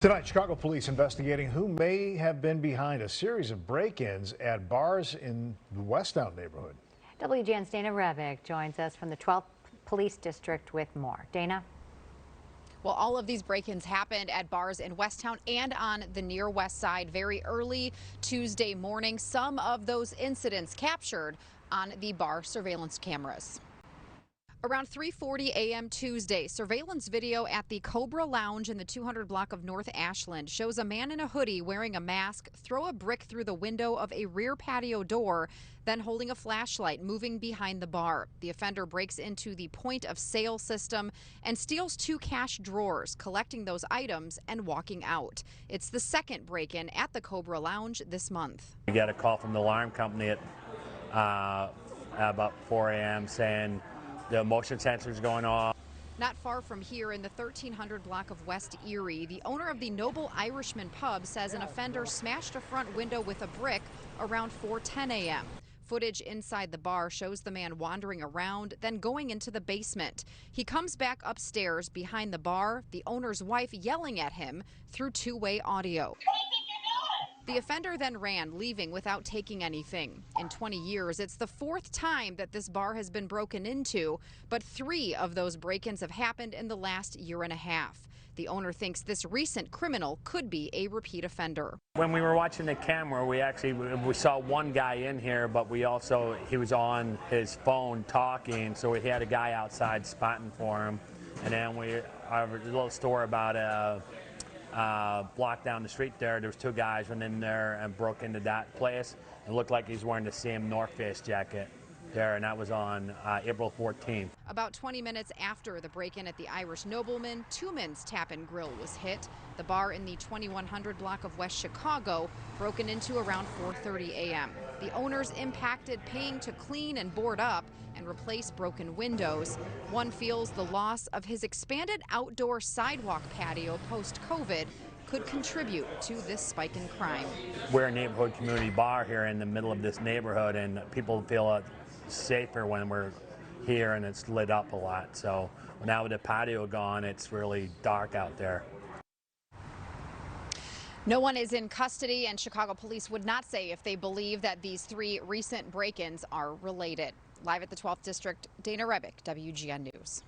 Tonight, Chicago police investigating who may have been behind a series of break-ins at bars in the Westtown neighborhood. WGN's Dana Revick joins us from the 12th Police District with more. Dana? Well, all of these break-ins happened at bars in Westtown and on the near west side very early Tuesday morning. Some of those incidents captured on the bar surveillance cameras. Around 3:40 a.m. Tuesday, surveillance video at the Cobra Lounge in the 200 block of North Ashland shows a man in a hoodie wearing a mask throw a brick through the window of a rear patio door, then holding a flashlight moving behind the bar. The offender breaks into the point of sale system and steals 2 cash drawers, collecting those items and walking out. It's the second break-in at the Cobra Lounge this month. We got a call from the alarm company at about 4 a.m. saying the motion sensor is going off. Not far from here in the 1300 block of West Erie, the owner of the Noble Irishman pub says an offender smashed a front window with a brick around 4:10 a.m. Footage inside the bar shows the man wandering around, then going into the basement. He comes back upstairs behind the bar, the owner's wife yelling at him through two-way audio. The offender then ran, leaving without taking anything. In 20 years, it's the 4th time that this bar has been broken into, but 3 of those break-ins have happened in the last year and a half. The owner thinks this recent criminal could be a repeat offender. When we were watching the camera, we saw one guy in here, but he was on his phone talking, so we had a guy outside spotting for him. And then a little store about block down the street there was 2 guys went in there and broke into that place. It looked like he's wearing the same North Face jacket there, and that was on April 14th. About 20 minutes after the break-in at the Irish Nobleman, Tuman's Tap and Grill was hit. The bar in the 2100 block of West Chicago broken into around 4:30 a.m. The owners impacted paying to clean and board up and replace broken windows. One feels the loss of his expanded outdoor sidewalk patio post-COVID could contribute to this spike in crime. We're a neighborhood community bar here in the middle of this neighborhood, and people feel safer when we're here and it's lit up a lot. So now with the patio gone, it's really dark out there. No one is in custody, and Chicago police would not say if they believe that these 3 recent break-ins are related. Live at the 12th District, Dana Revick, WGN News.